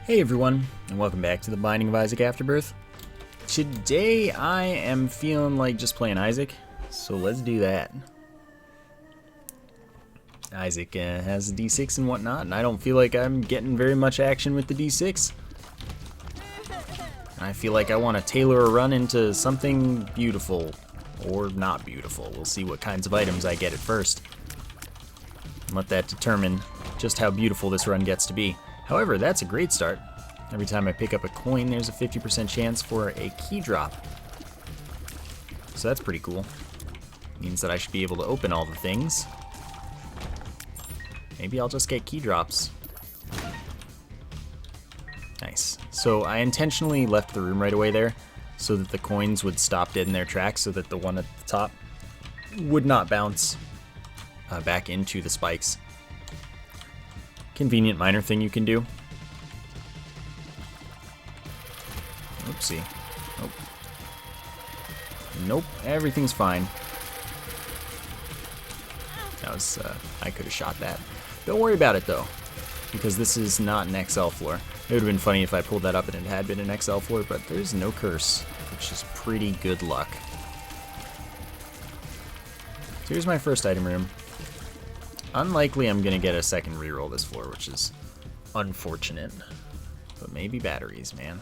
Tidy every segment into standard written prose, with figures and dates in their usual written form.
Hey everyone, and welcome back to the Binding of Isaac Afterbirth. Today I am feeling like just playing Isaac, so let's do that. Isaac has a D6 and whatnot, and I don't feel like I'm getting very much action with the D6. I feel like I want to tailor a run into something beautiful, or not beautiful. We'll see what kinds of items I get at first, and let that determine just how beautiful this run gets to be. However, that's a great start. Every time I pick up a coin, there's a 50% chance for a key drop. So that's pretty cool. Means that I should be able to open all the things. Maybe I'll just get key drops. Nice. So I intentionally left the room right away there so that the coins would stop dead in their tracks, so that the one at the top would not bounce back into the spikes. Convenient minor thing you can do. Oopsie. Nope. Nope, everything's fine. That was, I could have shot that. Don't worry about it though, because this is not an XL floor. It would have been funny if I pulled that up and it had been an XL floor, but there's no curse, which is pretty good luck. So here's my first item room. Unlikely I'm gonna get a second reroll this floor, which is unfortunate. But maybe batteries, man.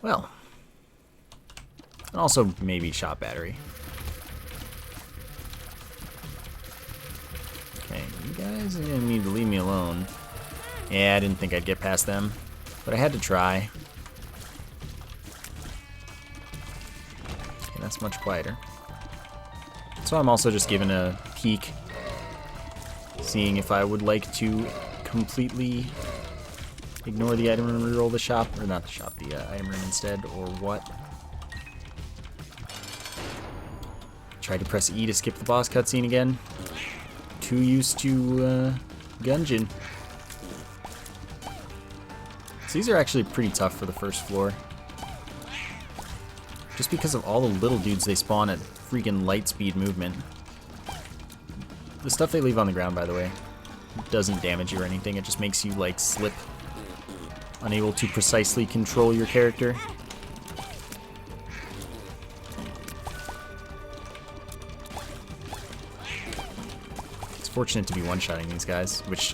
Well, and also maybe shot battery. Okay, you guys are gonna need to leave me alone. Yeah, I didn't think I'd get past them, but I had to try. Okay, that's much quieter. So I'm also just giving a peek, seeing if I would like to completely ignore the item room and reroll the shop, or not the shop, the item room instead, or what. Tried to press E to skip the boss cutscene again. Too used to Gungeon. So these are actually pretty tough for the first floor. Just because of all the little dudes they spawn at freaking light speed movement. The stuff they leave on the ground, by the way, doesn't damage you or anything. It just makes you, like, slip. Unable to precisely control your character. It's fortunate to be one-shotting these guys, which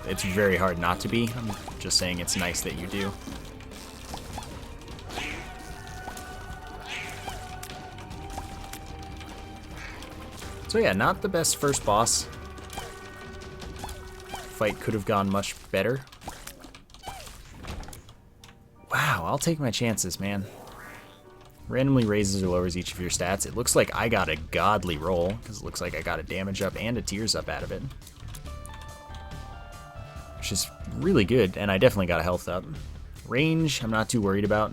it's very hard not to be. I'm just saying it's nice that you do. So yeah, not the best first boss. Fight could have gone much better. Wow, I'll take my chances, man. Randomly raises or lowers each of your stats. It looks like I got a godly roll, because it looks like I got a damage up and a tears up out of it. Which is really good, and I definitely got a health up. Range, I'm not too worried about.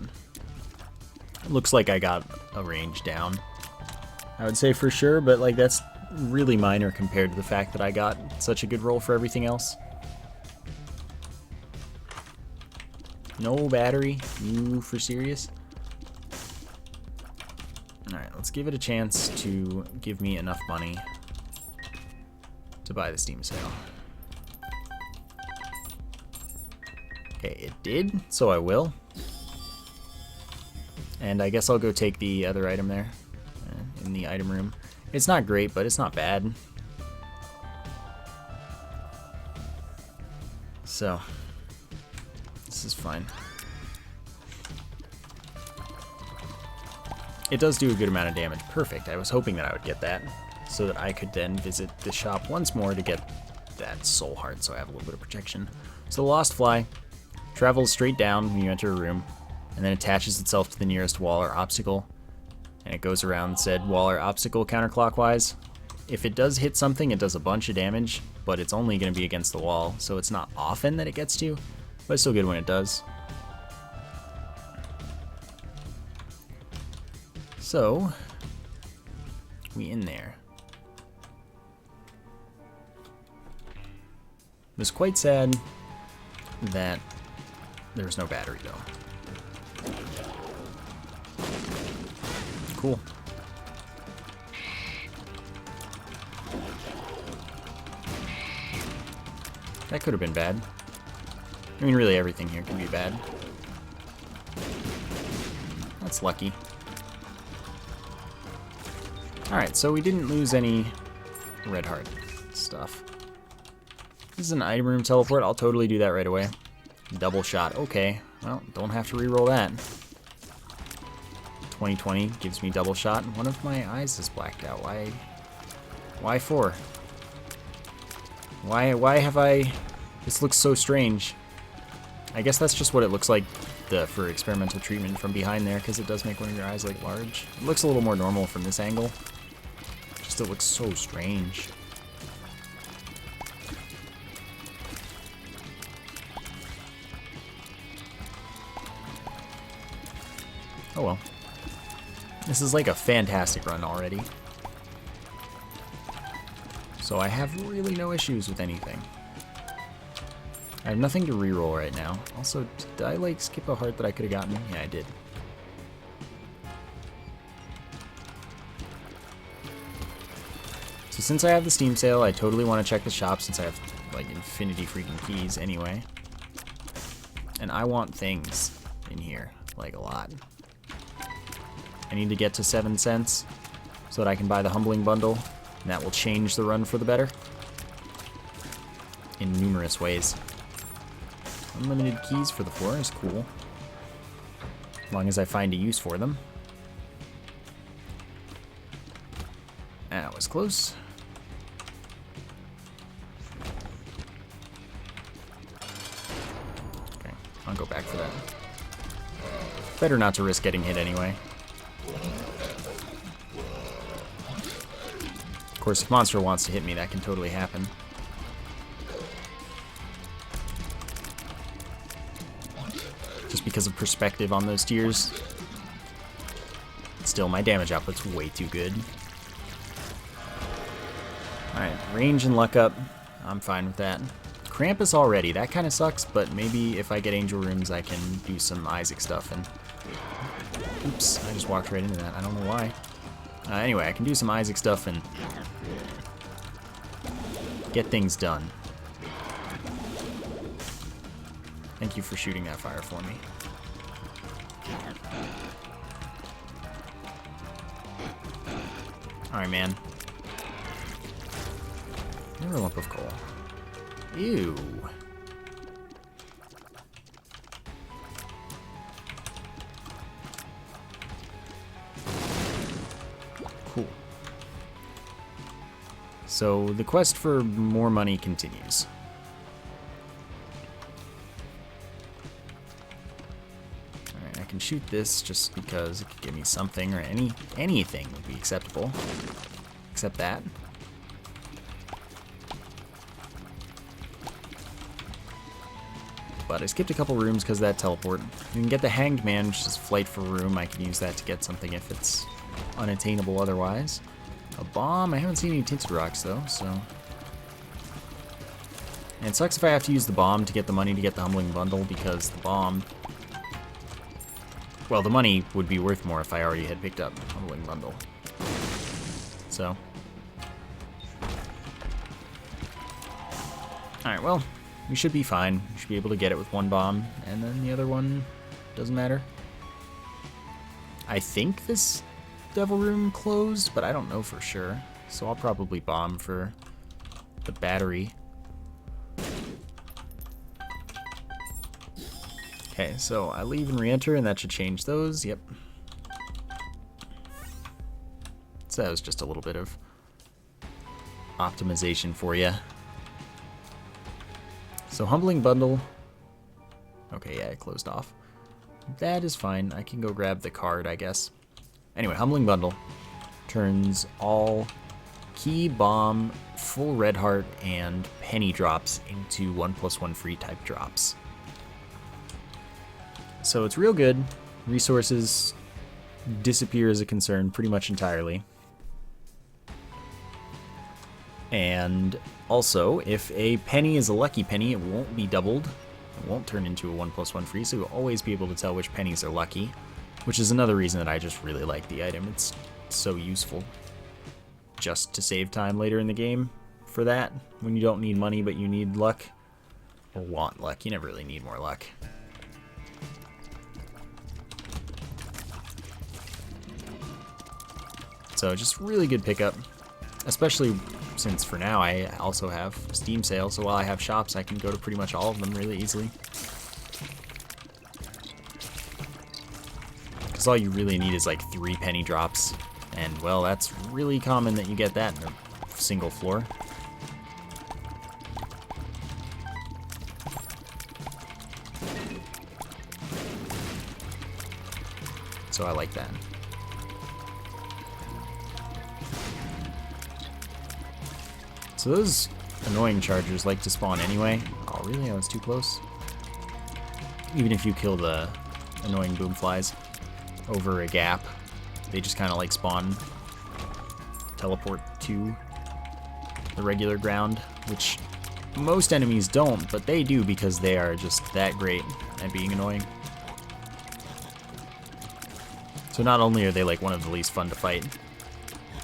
It looks like I got a range down, I would say for sure, but like that's really minor compared to the fact that I got such a good roll for everything else. No battery? You for serious? Alright, let's give it a chance to give me enough money to buy the Steam sale. Okay, it did, so I will. And I guess I'll go take the other item there in the item room. It's not great, but it's not bad. So, this is fine. It does do a good amount of damage. Perfect. I was hoping that I would get that, so that I could then visit the shop once more to get that soul heart, so I have a little bit of protection. So the Lost Fly travels straight down when you enter a room, and then attaches itself to the nearest wall or obstacle, and it goes around said wall or obstacle counterclockwise. If it does hit something, it does a bunch of damage, but it's only going to be against the wall, so it's not often that it gets to, but it's still good when it does. So, we in there. It was quite sad that there was no battery though. Cool. That could have been bad. I mean, really everything here can be bad. That's lucky. Alright, so we didn't lose any red heart stuff. This is an item room teleport. I'll totally do that right away. Double shot. Okay. Well, don't have to re-roll that. 2020 gives me double shot, and one of my eyes is blacked out. Why for? Why have I... This looks so strange. I guess that's just what it looks like for experimental treatment from behind there, because it does make one of your eyes, like, large. It looks a little more normal from this angle. Just it looks so strange. Oh well. This is like a fantastic run already. So I have really no issues with anything. I have nothing to reroll right now. Also, did I like skip a heart that I could have gotten? Yeah, I did. So since I have the Steam sale, I totally want to check the shop since I have like infinity freaking keys anyway. And I want things in here, like a lot. I need to get to 7 cents so that I can buy the Humbling Bundle, and that will change the run for the better in numerous ways. Unlimited keys for the floor is cool, as long as I find a use for them. That was close. Okay, I'll go back for that. Better not to risk getting hit anyway. Of course, if Monster wants to hit me, that can totally happen. Just because of perspective on those tiers. Still, my damage output's way too good. Alright, range and luck up. I'm fine with that. Krampus already, that kind of sucks, but maybe if I get Angel Rooms, I can do some Isaac stuff. And oops, I just walked right into that. I don't know why. Anyway, I can do some Isaac stuff and get things done. Thank you for shooting that fire for me. Alright, man. Another lump of coal. Ew. Cool. So the quest for more money continues. Alright, I can shoot this just because it could give me something, or anything would be acceptable. Except that. But I skipped a couple rooms because of that teleport. You can get the Hanged Man, which is flight for room. I can use that to get something if it's unattainable otherwise. A bomb. I haven't seen any tinted rocks though, so. And it sucks if I have to use the bomb to get the money to get the Humbling Bundle, because the bomb... Well, the money would be worth more if I already had picked up Humbling Bundle. So. Alright, well, we should be fine. We should be able to get it with one bomb, and then the other one doesn't matter. I think this Devil Room closed, but I don't know for sure. So I'll probably bomb for the battery. Okay, so I leave and re-enter, and that should change those. Yep. So that was just a little bit of optimization for you. So Humbling Bundle. Okay, yeah, it closed off. That is fine. I can go grab the card, I guess. Anyway, Humbling Bundle turns all key, bomb, full red heart, and penny drops into 1+1 free type drops. So it's real good. Resources disappear as a concern pretty much entirely. And also, if a penny is a lucky penny, it won't be doubled. It won't turn into a 1+1 free, so you'll always be able to tell which pennies are lucky, which is another reason that I just really like the item. It's so useful just to save time later in the game for that, when you don't need money but you need luck. or want luck. You never really need more luck. So just really good pickup, especially since for now I also have Steam sale, so while I have shops I can go to pretty much all of them really easily. Because all you really need is like 3 penny drops, and well, that's really common that you get that in a single floor. So I like that. So those annoying chargers like to spawn anyway. Oh really? I was too close? Even if you kill the annoying boom flies over a gap, they just kind of like spawn, teleport to the regular ground, which most enemies don't, but they do because they are just that great at being annoying. So not only are they like one of the least fun to fight,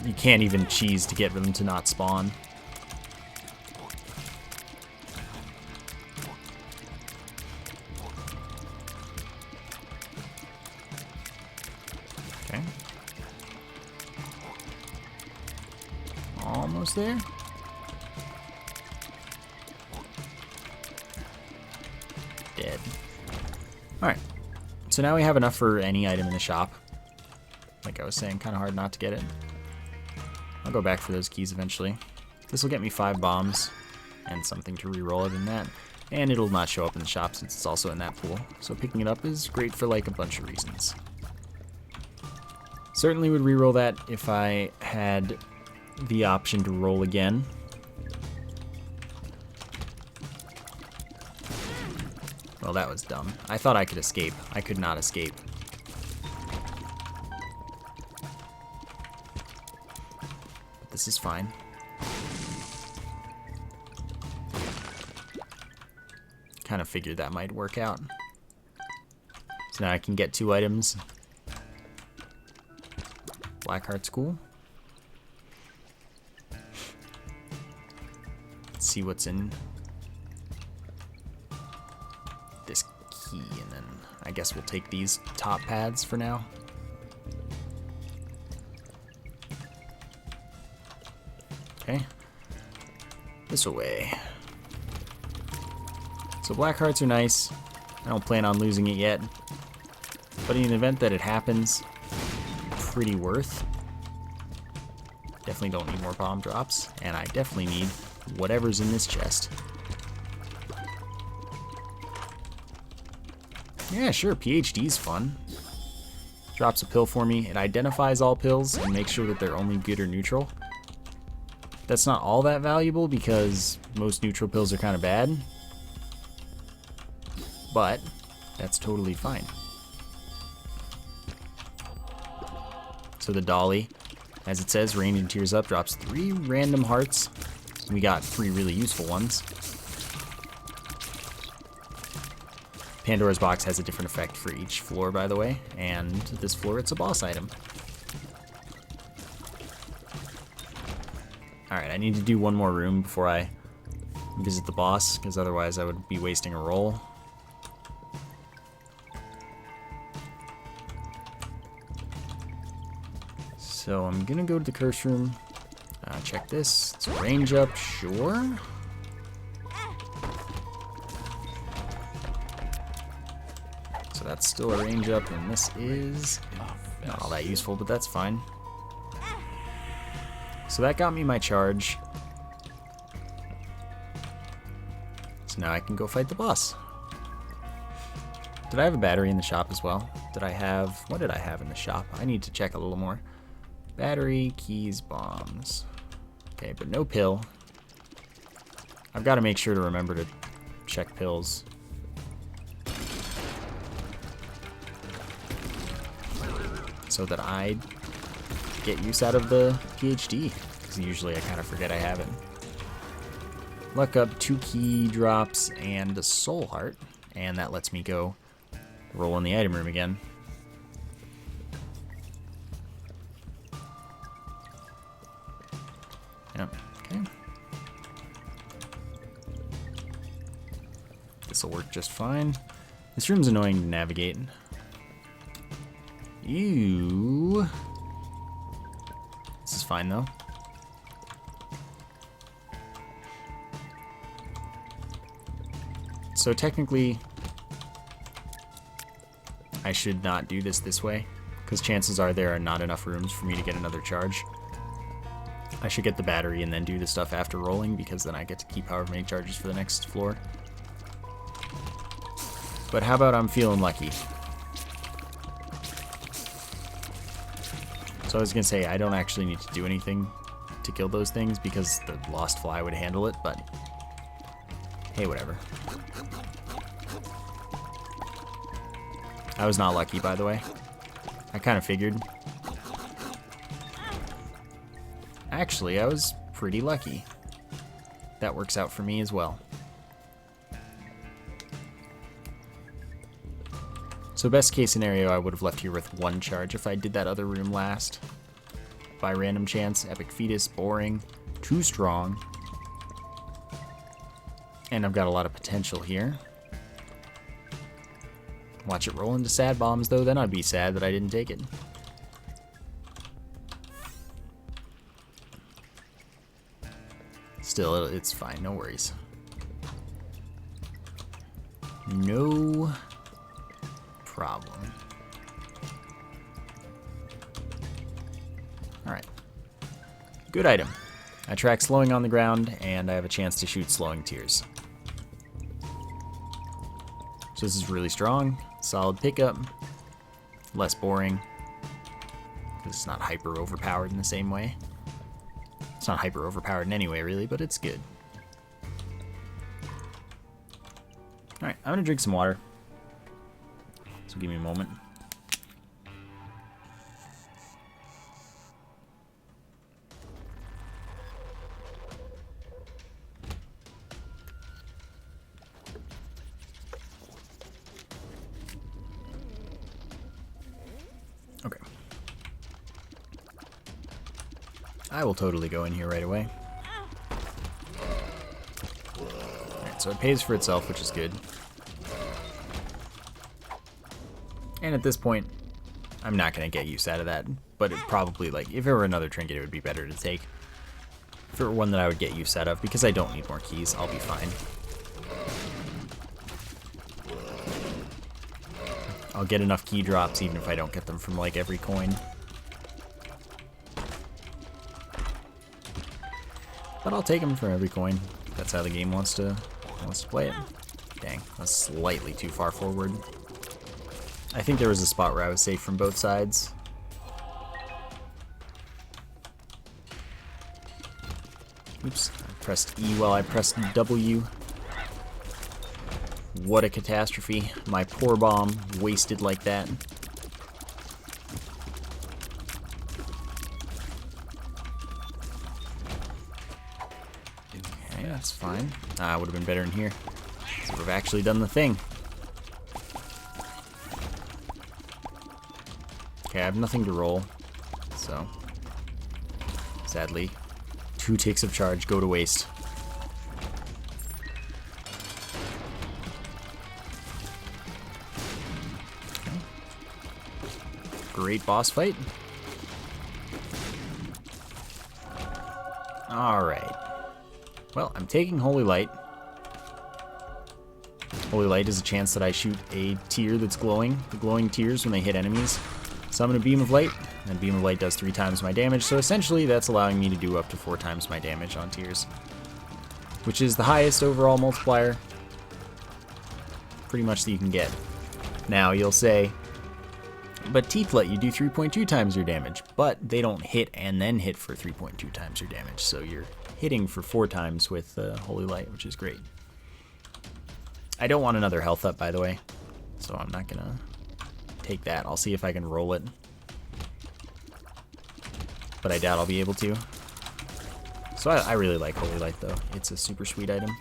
you can't even cheese to get them to not spawn. Okay. Almost there. Dead. Alright. So now we have enough for any item in the shop. Like I was saying, kind of hard not to get it. I'll go back for those keys eventually. This will get me 5 bombs and something to reroll it in that. And it'll not show up in the shop since it's also in that pool. So picking it up is great for like a bunch of reasons. Certainly would reroll that if I had the option to roll again. Well, that was dumb. I thought I could escape. I could not escape. But this is fine. Kind of figured that might work out. So now I can get 2 items. Blackheart's cool. Let's see what's in this key, and then I guess we'll take these top pads for now. Okay. This away. So black hearts are nice. I don't plan on losing it yet. But in the event that it happens, pretty worth. Definitely don't need more bomb drops. And I definitely need whatever's in this chest. Yeah, sure, PhD's fun. Drops a pill for me. It identifies all pills and makes sure that they're only good or neutral. That's not all that valuable because most neutral pills are kind of bad. But that's totally fine. So the dolly, as it says, rained in tears up, drops 3 random hearts. We got 3 really useful ones. Pandora's box has a different effect for each floor, by the way, and this floor it's a boss item. Alright, I need to do one more room before I visit the boss, because otherwise I would be wasting a roll. So I'm gonna go to the curse room, check this. It's a range up, sure. So that's still a range up, and this is not all that useful, but that's fine. So that got me my charge. So now I can go fight the boss. Did I have a battery in the shop as well? What did I have in the shop? I need to check a little more. Battery, keys, bombs. Okay, but no pill. I've got to make sure to remember to check pills. So that I get use out of the PhD. Because usually I kind of forget I have it. Luck up, 2 key drops, and a soul heart. And that lets me go roll in the item room again. Yep, okay. will work just fine. This room's annoying to navigate. Ew. This is fine though. So technically, I should not do this way, because chances are there are not enough rooms for me to get another charge. I should get the battery and then do the stuff after rolling, because then I get to keep however many charges for the next floor. But how about I'm feeling lucky? So I was going to say, I don't actually need to do anything to kill those things, because the Lost Fly would handle it, but hey, whatever. I was not lucky, by the way. I kind of figured. Actually, I was pretty lucky. That works out for me as well. So best case scenario, I would have left here with 1 charge if I did that other room last. By random chance, Epic Fetus, boring, too strong. And I've got a lot of potential here. Watch it roll into sad bombs, though, then I'd be sad that I didn't take it. Still, it's fine, no worries. No problem. Alright. Good item. I track slowing on the ground, and I have a chance to shoot slowing tears. So this is really strong. Solid pickup. Less boring. Because it's not hyper overpowered in the same way. It's not hyper overpowered in any way, really, but it's good. Alright, I'm gonna drink some water. So give me a moment. Okay. I will totally go in here right away. Alright, so it pays for itself, which is good. And at this point, I'm not going to get use out of that. But it probably, like, if it were another trinket, it would be better to take. If it were one that I would get use out of, because I don't need more keys, I'll be fine. I'll get enough key drops even if I don't get them from, like, every coin. But I'll take them for every coin. That's how the game wants to play it. Dang, that's slightly too far forward. I think there was a spot where I was safe from both sides. Oops, I pressed E while I pressed W. What a catastrophe. My poor bomb wasted like that. Okay, that's fine. Ah, would have been better in here. Would have actually done the thing. Okay, I have nothing to roll, so sadly, 2 ticks of charge go to waste. Okay. Great boss fight. Alright. Well, I'm taking Holy Light. Holy Light is a chance that I shoot a tear that's glowing. The glowing tears when they hit enemies. Summon a Beam of Light, and Beam of Light does 3 times my damage, so essentially that's allowing me to do up to 4 times my damage on tears. Which is the highest overall multiplier, pretty much that you can get. Now, you'll say, but Teeth let you do 3.2 times your damage, but they don't hit and then hit for 3.2 times your damage, so you're hitting for 4 times with Holy Light, which is great. I don't want another health up, by the way, so I'm not gonna take that. I'll see if I can roll it, but I doubt I'll be able to. So I really like Holy Light, though. It's a super sweet item.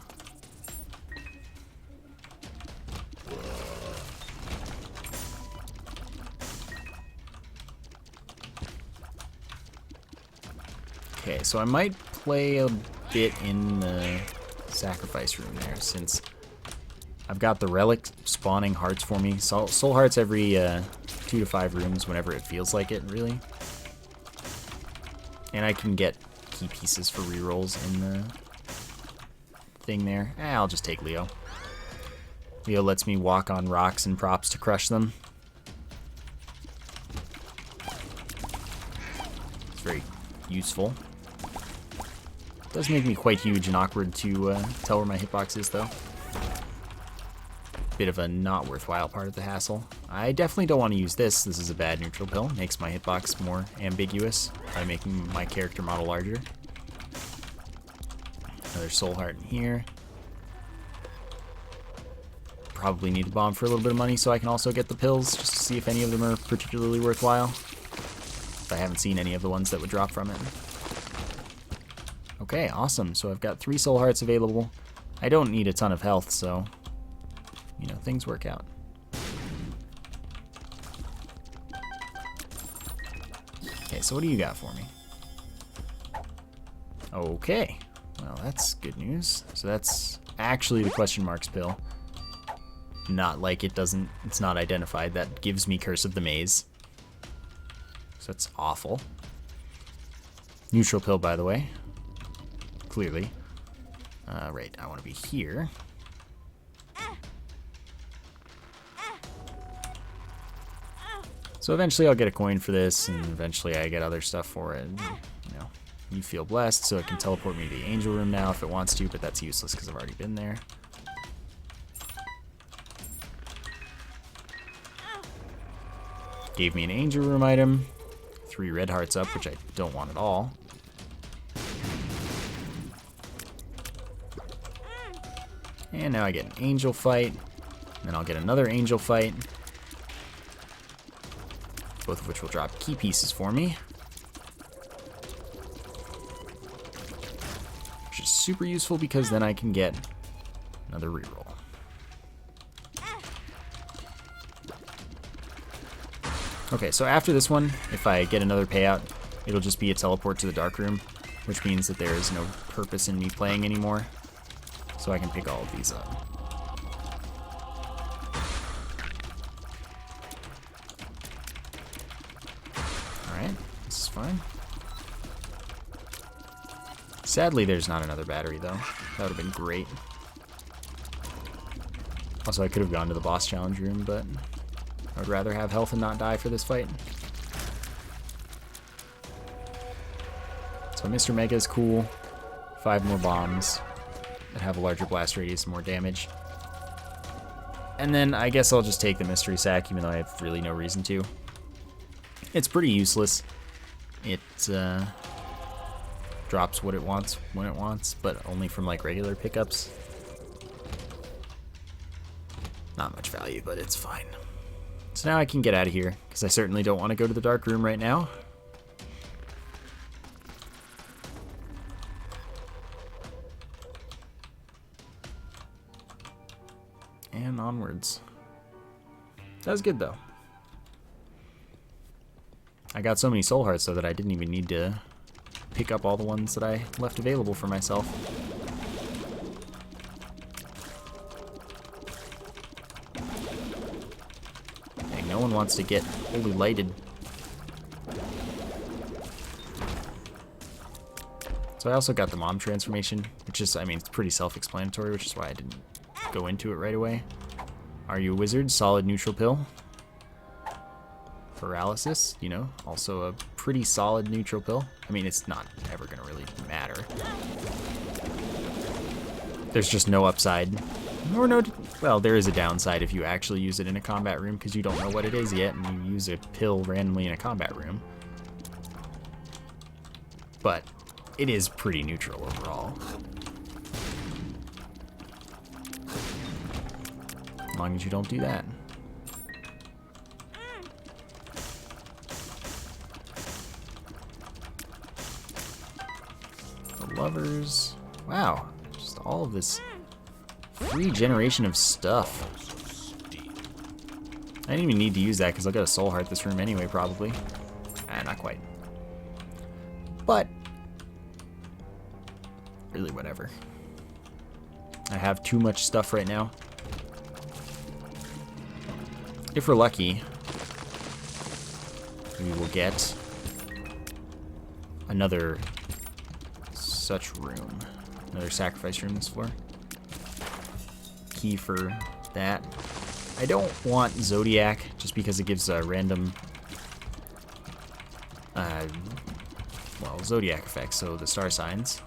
Okay, so I might play a bit in the sacrifice room there, since I've got the relic spawning hearts for me. Soul hearts every 2 to 5 rooms whenever it feels like it, really. And I can get key pieces for rerolls in the thing there. I'll just take Leo. Leo lets me walk on rocks and props to crush them. It's very useful. It does make me quite huge and awkward to tell where my hitbox is, though. Bit of a not worthwhile part of the hassle. I definitely don't want to use this. This is a bad neutral pill. Makes my hitbox more ambiguous by making my character model larger. Another soul heart in here. Probably need a bomb for a little bit of money so I can also get the pills, just to see if any of them are particularly worthwhile. If I haven't seen any of the ones that would drop from it. Okay, awesome. So I've got 3 soul hearts available. I don't need a ton of health, so you know, things work out. Okay, so what do you got for me? Okay, well, that's good news. So that's actually the question marks pill. Not like it's not identified. That gives me Curse of the Maze. So that's awful. Neutral pill, by the way. Clearly. Right, I want to be here. So eventually I'll get a coin for this, and eventually I get other stuff for it. You know, you feel blessed, so it can teleport me to the angel room now if it wants to, but that's useless because I've already been there. Gave me an angel room item, 3 red hearts up, which I don't want at all. And now I get an angel fight, and then I'll get another angel fight. Both of which will drop key pieces for me. Which is super useful because then I can get another reroll. Okay, so after this one, if I get another payout, it'll just be a teleport to the dark room, which means that there is no purpose in me playing anymore. So I can pick all of these up. This is fine. Sadly, there's not another battery, though. That would have been great. Also, I could have gone to the boss challenge room, but I would rather have health and not die for this fight. So Mr. Mega is cool. 5 more bombs that have a larger blast radius and more damage. And then I guess I'll just take the mystery sack, even though I have really no reason to. It's pretty useless. It drops what it wants when it wants, but only from like regular pickups. Not much value, but it's fine. So now I can get out of here, because I certainly don't want to go to the dark room right now. And onwards. That was good, though. I got so many soul hearts, though, that I didn't even need to pick up all the ones that I left available for myself. Dang, no one wants to get fully lighted. So I also got the mom transformation, which is, I mean, it's pretty self-explanatory, which is why I didn't go into it right away. Are you a wizard? Solid neutral pill. Paralysis, you know, also a pretty solid neutral pill. I mean, it's not ever going to really matter. There's just no upside. Or no, well, there is a downside if you actually use it in a combat room, because you don't know what it is yet, and you use a pill randomly in a combat room. But it is pretty neutral overall. As long as you don't do that. Lovers. Wow, just all of this free generation of stuff. I didn't even need to use that because I'll get a soul heart this room anyway, probably. Not quite. But really, whatever. I have too much stuff right now. if we're lucky, we will get another such room. Another sacrifice room this floor. Key for that. I don't want Zodiac just because it gives a random well, Zodiac effects, so the star signs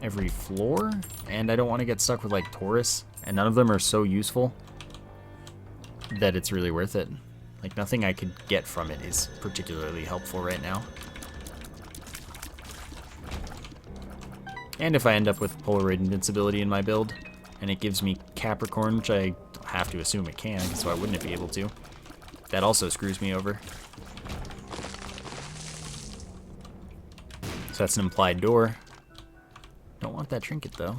every floor, and I don't want to get stuck with like Taurus, and none of them are so useful that it's really worth it. Like, nothing I could get from it is particularly helpful right now. And if I end up with Polaroid Invincibility in my build, and it gives me Capricorn, which I have to assume it can, so I wouldn't be able to, that also screws me over. So that's an implied door. Don't want that trinket, though.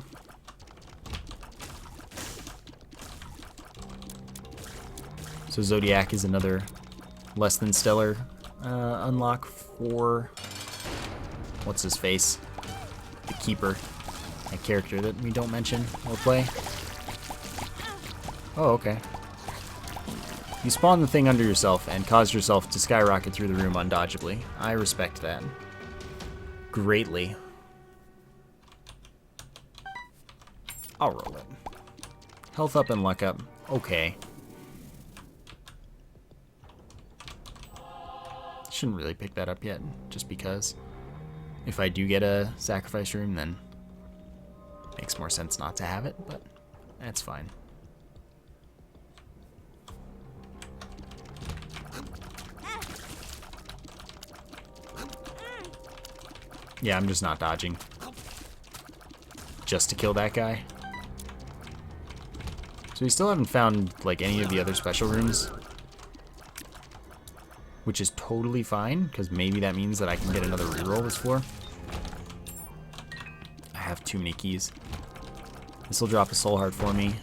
So Zodiac is another less than stellar unlock for... what's his face? The Keeper. A character that we don't mention or play. Oh, okay. You spawn the thing under yourself and cause yourself to skyrocket through the room undodgeably. I respect that greatly. I'll roll it. Health up and luck up. Okay. Shouldn't really pick that up yet, just because if I do get a sacrifice room, then it makes more sense not to have it, but that's fine. Yeah, I'm just not dodging. Just to kill that guy. So we still haven't found, like, any of the other special rooms. Which is totally fine, because maybe that means that I can get another reroll this floor. I have too many keys. This will drop a soul heart for me.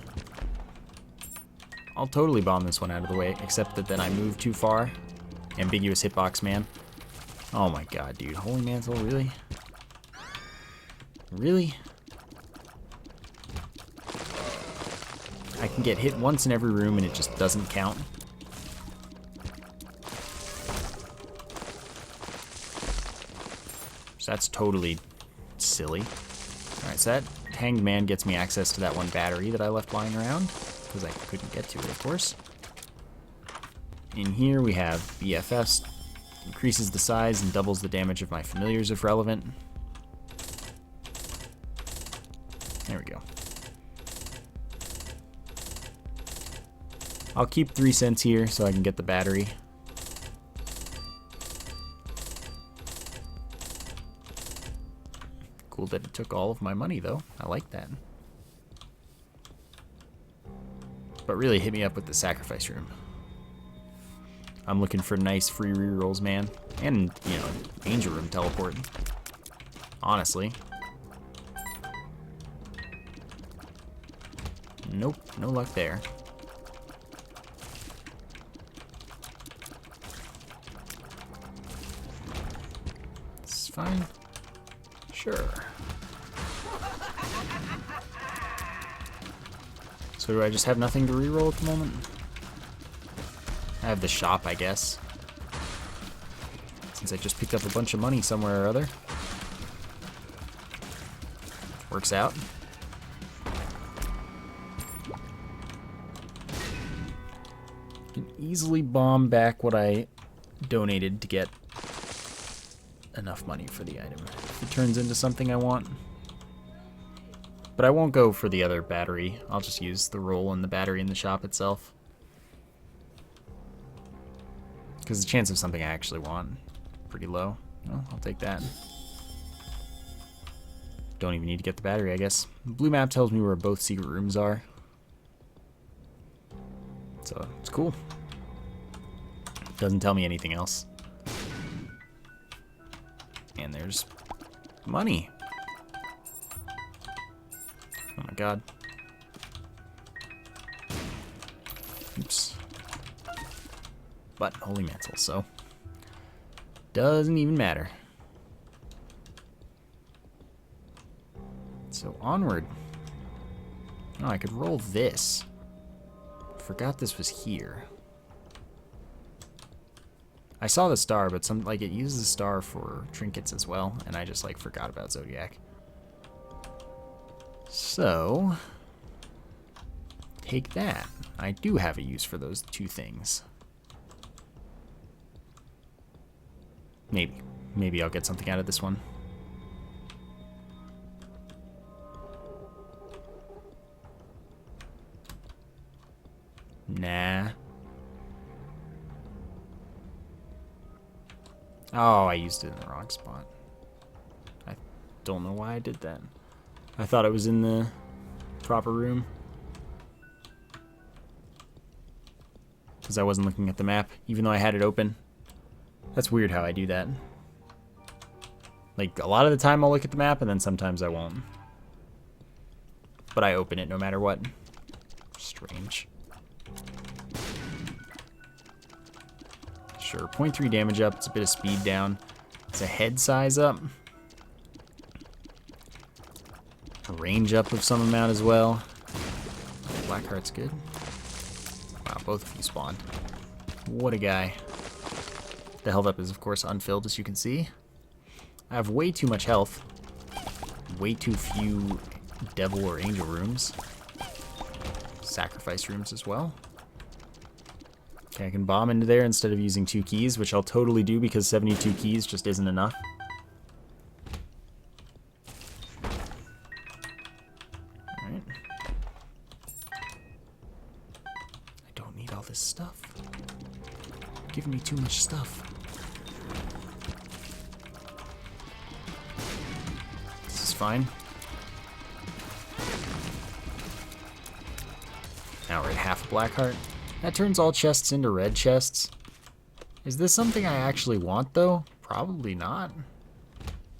I'll totally bomb this one out of the way, except that then I move too far. Ambiguous hitbox, man. Oh my god, dude. Holy Mantle, really? Really? I can get hit once in every room and it just doesn't count. So that's totally silly. Alright, so that Hanged Man gets me access to that one battery that I left lying around, because I couldn't get to it, of course. In here we have BFFs. Increases the size and doubles the damage of my familiars if relevant. There we go. I'll keep 3 cents here so I can get the battery. Cool that it took all of my money, though. I like that. But really, hit me up with the sacrifice room. I'm looking for nice free rerolls, man. And, you know, Angel Room teleport. Honestly. Nope, no luck there. It's fine. Sure. So do I just have nothing to reroll at the moment? I have the shop, I guess. Since I just picked up a bunch of money somewhere or other. Works out. Can easily bomb back what I donated to get enough money for the item. If it turns into something I want. But I won't go for the other battery. I'll just use the roll and the battery in the shop itself. Because the chance of something I actually want, pretty low. Well, I'll take that. Don't even need to get the battery, I guess. Blue map tells me where both secret rooms are. So, it's cool. Doesn't tell me anything else. And there's money. Oh my god. Oops. But Holy Mantle, so doesn't even matter. So onward. Oh, I could roll this forgot this was here. I saw the star, but it uses the star for trinkets as well, and I just like forgot about Zodiac. So, take that. I do have a use for those two things. Maybe I'll get something out of this one. Nah. Oh, I used it in the wrong spot. I don't know why I did that. I thought it was in the proper room. Because I wasn't looking at the map, even though I had it open. That's weird how I do that. Like, a lot of the time I'll look at the map, and then sometimes I won't. But I open it no matter what. Strange. Sure, 0.3 damage up, it's a bit of speed down. It's a head size up. A range up of some amount as well. Blackheart's good. Wow, both of you spawned. What a guy. The health up is, of course, unfilled, as you can see. I have way too much health. Way too few devil or angel rooms. Sacrifice rooms as well. Okay, I can bomb into there instead of using 2 keys, which I'll totally do because 72 keys just isn't enough. Alright. I don't need all this stuff. You're giving me too much stuff. This is fine. Now we're at half a Blackheart. That turns all chests into red chests. Is this something I actually want, though? Probably not.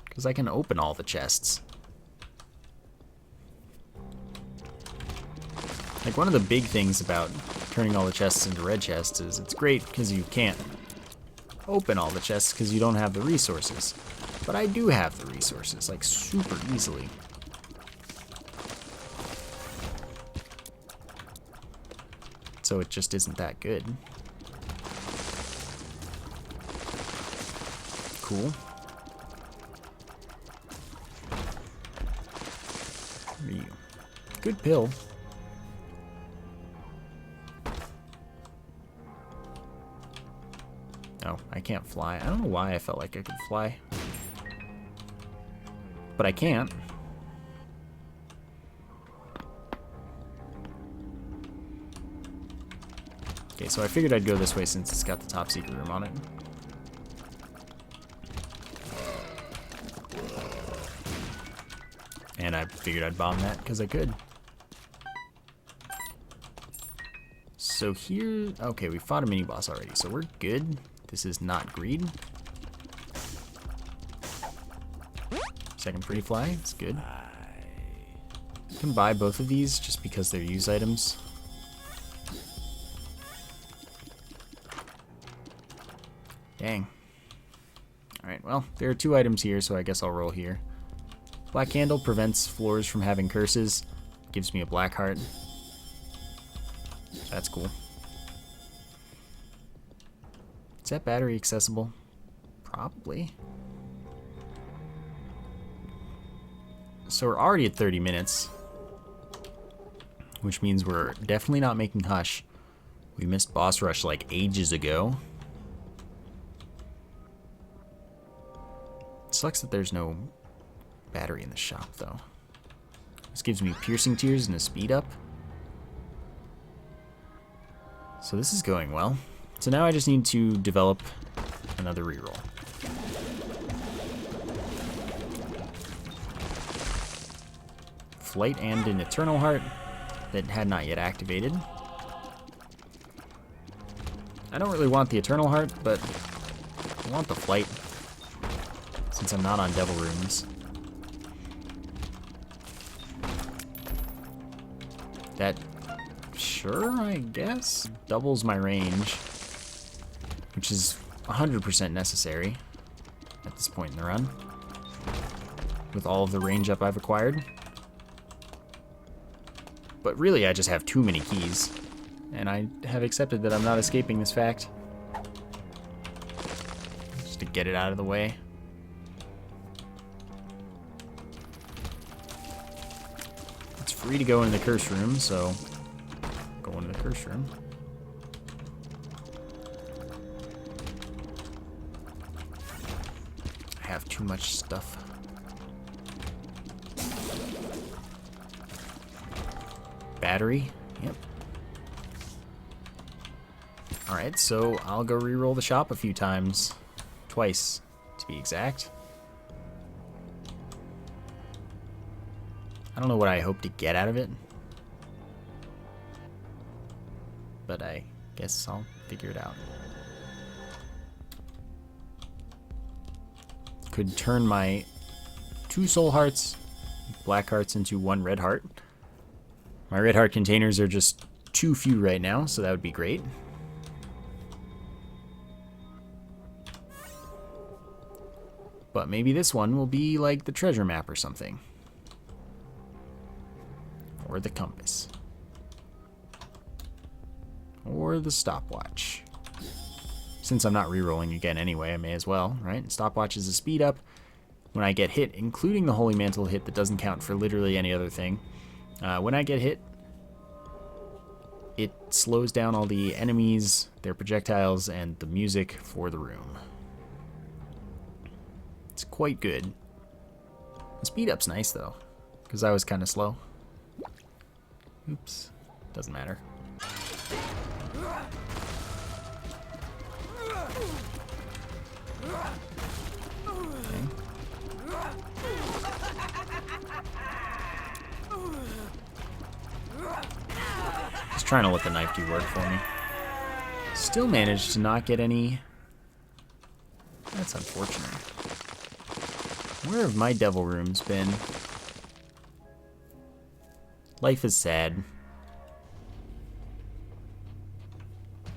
Because I can open all the chests. Like, one of the big things about turning all the chests into red chests is it's great because you can't open all the chests because you don't have the resources. But I do have the resources, like, super easily. So it just isn't that good. Cool. What are you? Good pill. Oh, I can't fly. I don't know why I felt like I could fly. But I can't. Okay, so I figured I'd go this way since it's got the top secret room on it. And I figured I'd bomb that because I could. So here, okay, we fought a mini boss already, so we're good. This is not greed. Second pretty fly, it's good. You can buy both of these just because they're use items. Dang. Alright, well, there are 2 items here, so I guess I'll roll here. Black Candle prevents floors from having curses. Gives me a black heart. That's cool. Is that battery accessible? Probably. So we're already at 30 minutes. Which means we're definitely not making Hush. We missed Boss Rush like ages ago. Sucks that there's no battery in the shop, though. This gives me Piercing Tears and a speed up. So this is going well. So now I just need to develop another reroll. Flight and an Eternal Heart that had not yet activated. I don't really want the Eternal Heart, but I want the Flight. Since I'm not on Devil Runes. That, sure, I guess, doubles my range, which is 100% necessary at this point in the run, with all of the range up I've acquired. But really, I just have too many keys, and I have accepted that I'm not escaping this fact. Just to get it out of the way. It's free to go into the curse room, so go into the curse room. I have too much stuff. Battery. Yep. Alright, so I'll go re-roll the shop a few times. Twice, to be exact. I don't know what I hope to get out of it. But I guess I'll figure it out. Could turn my 2 soul hearts, black hearts, into 1 red heart. My red heart containers are just too few right now, so that would be great. But maybe this one will be like the treasure map or something. Or the compass. Or the stopwatch. Since I'm not re-rolling again anyway, I may as well, right? Stopwatch is a speed up when I get hit, including the Holy Mantle hit that doesn't count for literally any other thing. When I get hit, it slows down all the enemies, their projectiles, and the music for the room. It's quite good. The speed up's nice though, because I was kind of slow. Oops, doesn't matter. Okay. Just trying to let the knife do work for me. Still managed to not get any. That's unfortunate. Where have my devil rooms been? Life is sad.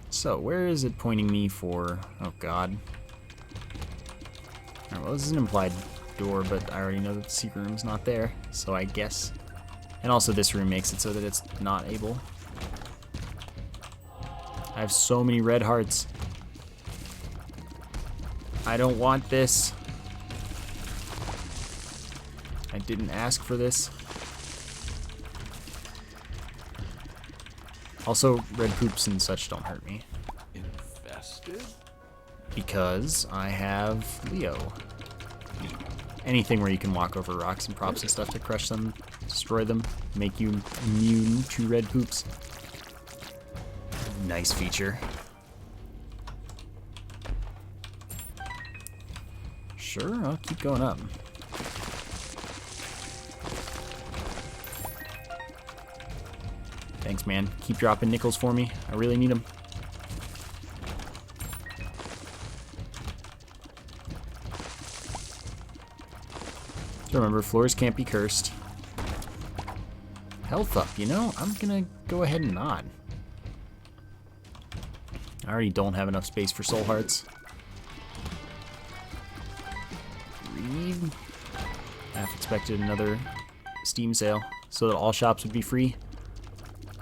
So, where is it pointing me for? Oh god. Alright, well, this is an implied door, but I already know that the secret room's not there, so I guess. And also this room makes it so that it's not able. I have so many red hearts. I don't want this. I didn't ask for this. Also, red poops and such don't hurt me. Infested? Because I have Leo. Anything where you can walk over rocks and props and stuff to crush them, destroy them, make you immune to red poops. Nice feature. Sure, I'll keep going up. Thanks, man. Keep dropping nickels for me. I really need them. So remember, floors can't be cursed. Health up, you know? I'm gonna go ahead and nod. I already don't have enough space for soul hearts. Read. Half expected another Steam sale so that all shops would be free.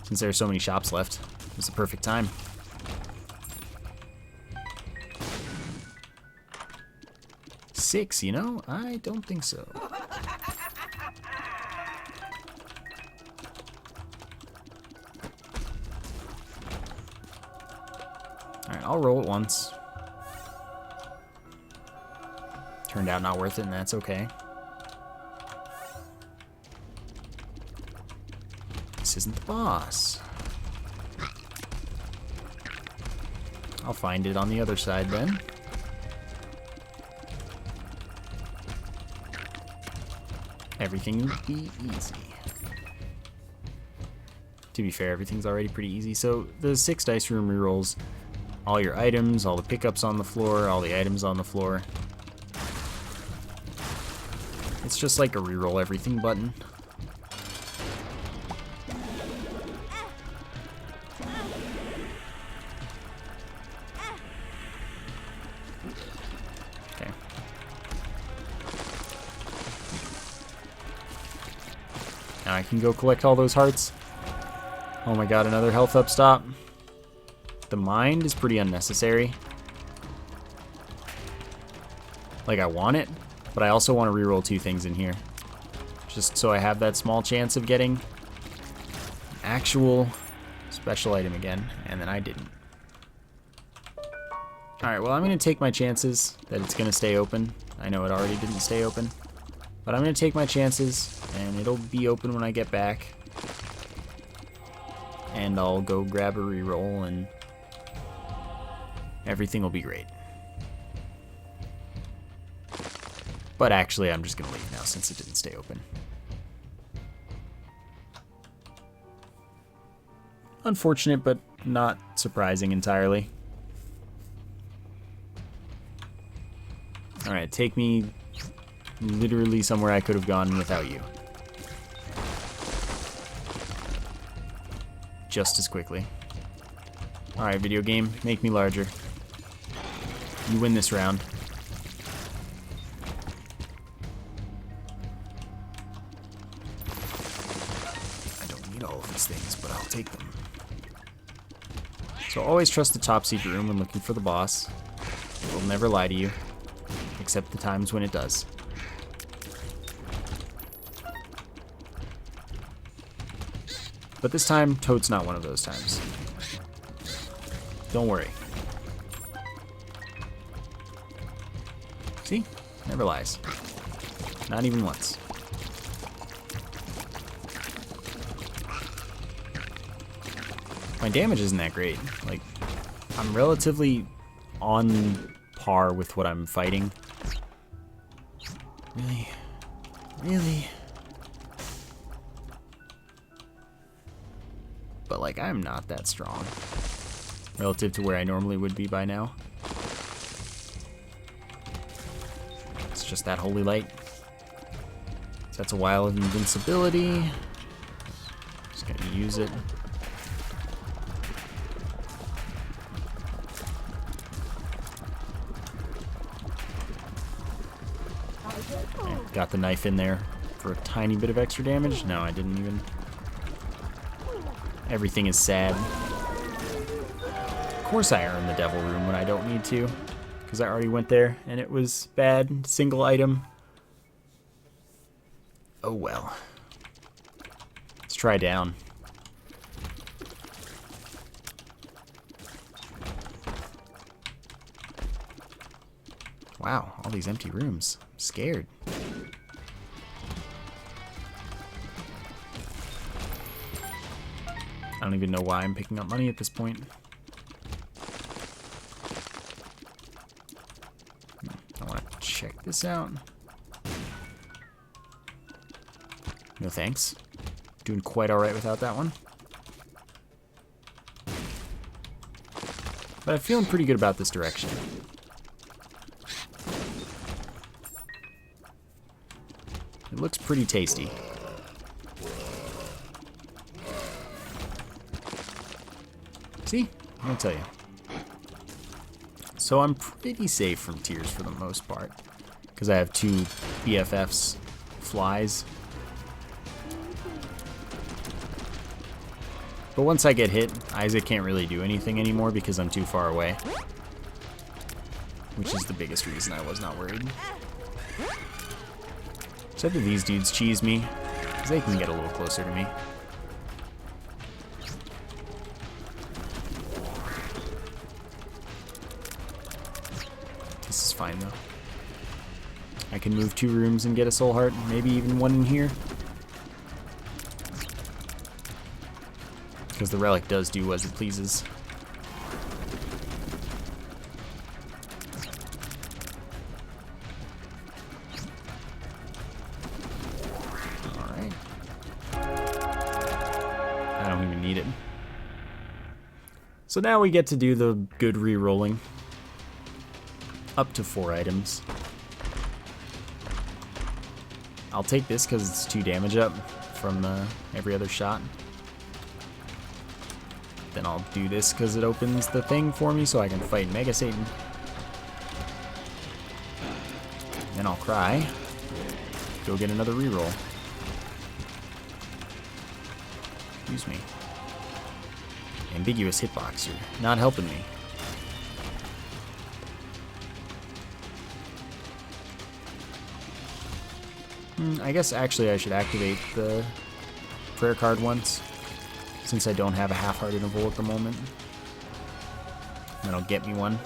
Since there are so many shops left, it was the perfect time. Six, you know? I don't think so. Alright, I'll roll it once. Turned out not worth it, and that's okay. This isn't the boss. I'll find it on the other side then. Everything would be easy. To be fair, everything's already pretty easy. So the 6 dice room rerolls all your items, all the pickups on the floor, all the items on the floor. It's just like a reroll everything button. Okay. Now I can go collect all those hearts. Oh my god, another health up stop. The mind is pretty unnecessary. Like, I want it, but I also want to reroll 2 things in here. Just so I have that small chance of getting actual special item again, and then I didn't. Alright, well, I'm going to take my chances that it's going to stay open. I know it already didn't stay open, but I'm going to take my chances, and it'll be open when I get back. And I'll go grab a reroll, and everything will be great. But actually, I'm just going to leave now since it didn't stay open. Unfortunate, but not surprising entirely. Alright, take me literally somewhere I could have gone without you. Just as quickly. Alright, video game, make me larger. You win this round. I don't need all of these things, but I'll take them. So always trust the top secret room when looking for the boss. It will never lie to you, except the times when it does. But this time, Toad's not one of those times. Don't worry. See? Never lies. Not even once. My damage isn't that great. Like, I'm relatively on par with what I'm fighting. Really? Really? But, like, I'm not that strong relative to where I normally would be by now. It's just that holy light. So that's a while of invincibility. Just gonna use it. Yeah, got the knife in there for a tiny bit of extra damage. No, I didn't even. Everything is sad. Of course I earned the devil room when I don't need to, because I already went there and it was bad. Single item. Oh well. Let's try down. Wow, all these empty rooms. I'm scared. I don't even know why I'm picking up money at this point. I want to check this out. No thanks. Doing quite alright without that one. But I'm feeling pretty good about this direction. It looks pretty tasty. See? I'll tell you. So I'm pretty safe from tears for the most part, because I have 2 BFFs flies. But once I get hit, Isaac can't really do anything anymore because I'm too far away. Which is the biggest reason I was not worried. Except that these dudes cheese me, because they can get a little closer to me. This is fine though. I can move 2 rooms and get a soul heart, maybe even 1 in here. Because the relic does do as it pleases. Alright. I don't even need it. So now we get to do the good re-rolling. Up to 4 items. I'll take this because it's 2 damage up from every other shot. Then I'll do this because it opens the thing for me so I can fight Mega Satan. Then I'll cry. Go get another reroll. Excuse me. Ambiguous hitbox. You're not helping me. I guess actually I should activate the prayer card once, since I don't have a half-heart interval at the moment. That'll get me one.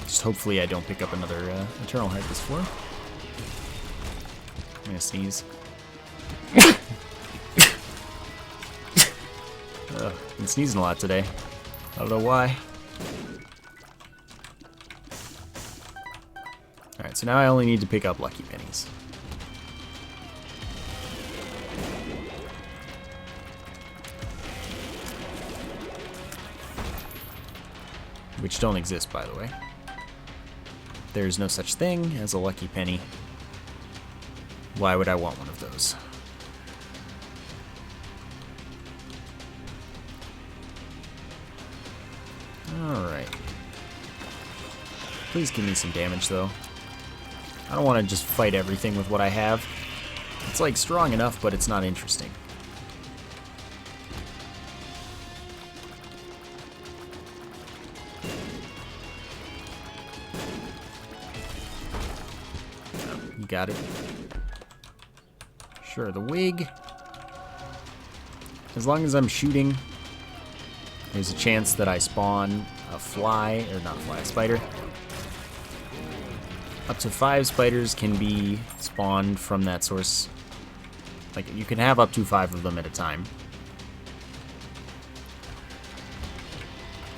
Just hopefully I don't pick up another Eternal Heart this floor. I'm gonna sneeze. I've been sneezing a lot today. I don't know why. Alright, so now I only need to pick up Lucky Pennies. Which don't exist, by the way. There's no such thing as a Lucky Penny. Why would I want one of those? Alright. Please give me some damage, though. I don't want to just fight everything with what I have. It's like strong enough, but it's not interesting. You got it. Sure, the wig. As long as I'm shooting, there's a chance that I spawn a fly, or not a fly, a spider. Up to 5 spiders can be spawned from that source. Like, you can have up to 5 of them at a time.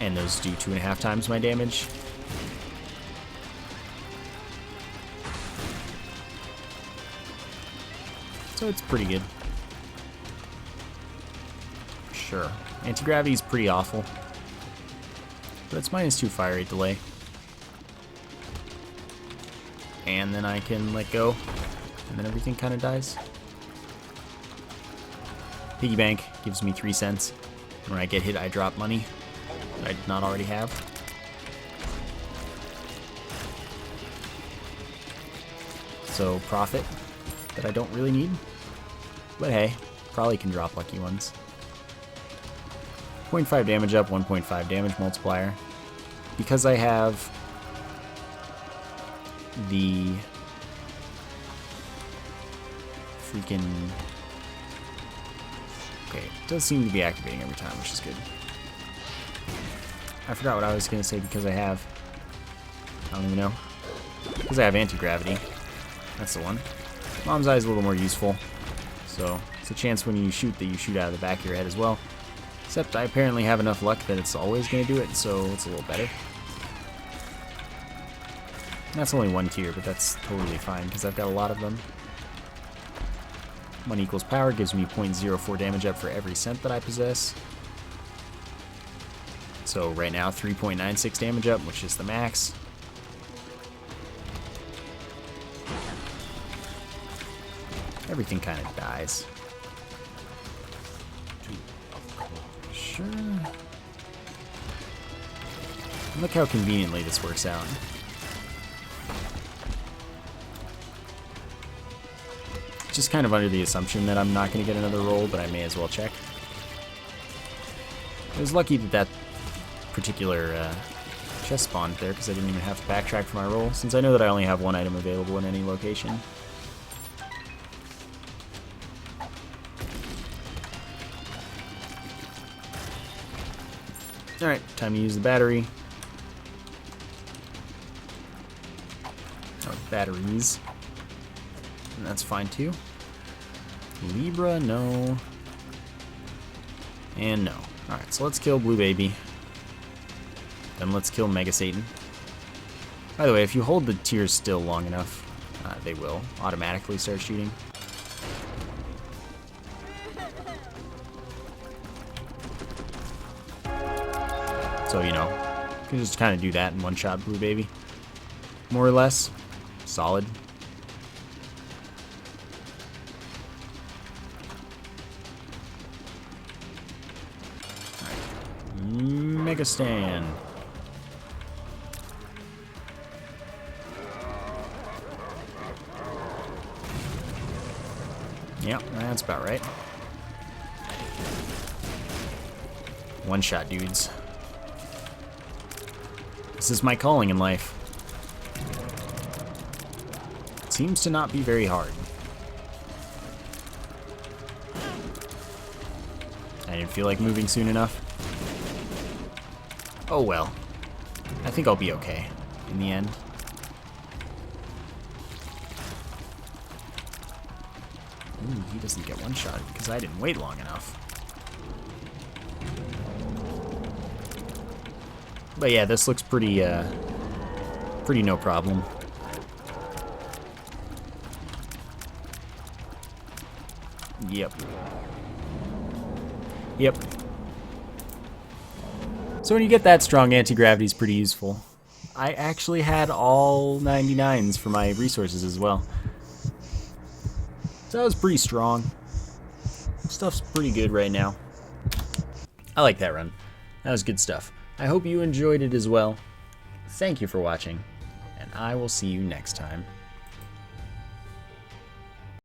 And those do 2.5 times my damage. So it's pretty good. Sure. Anti-gravity is pretty awful. But it's -2 fire rate delay. And then I can let go, and then everything kind of dies. Piggy bank gives me 3 cents. When I get hit, I drop money that I did not already have. So profit that I don't really need. But hey, probably can drop lucky ones. 0.5 damage up, 1.5 damage multiplier. Because I have the freaking... Okay, it does seem to be activating every time, which is good. I forgot what I was going to say because I have... I don't even know. Because I have anti-gravity. That's the one. Mom's Eye is a little more useful. So, it's a chance when you shoot that you shoot out of the back of your head as well. Except I apparently have enough luck that it's always going to do it, so it's a little better. That's only 1 tier, but that's totally fine because I've got a lot of them. 1 equals power gives me 0.04 damage up for every cent that I possess. So right now 3.96 damage up, which is the max. Everything kind of dies. Sure. Look how conveniently this works out. Just kind of under the assumption that I'm not going to get another roll, but I may as well check. I was lucky that that particular chest spawned there, because I didn't even have to backtrack for my roll, since I know that I only have 1 item available in any location. Alright, time to use the battery. Oh, batteries. And that's fine too. Libra, no. And no. Alright, so let's kill Blue Baby. Then let's kill Mega Satan. By the way, if you hold the tiers still long enough, they will automatically start shooting. So, you know, you can just kind of do that in one shot, Blue Baby. More or less. Solid. Mega Stand. Yep, that's about right. One-shot dudes. This is my calling in life. It seems to not be very hard. I didn't feel like moving soon enough. Oh well. I think I'll be okay in the end. Ooh, he doesn't get one-shotted because I didn't wait long enough. But yeah, this looks pretty no problem. Yep. Yep. So when you get that strong, anti-gravity is pretty useful. I actually had all 99s for my resources as well. So that was pretty strong. Stuff's pretty good right now. I like that run. That was good stuff. I hope you enjoyed it as well. Thank you for watching, and I will see you next time.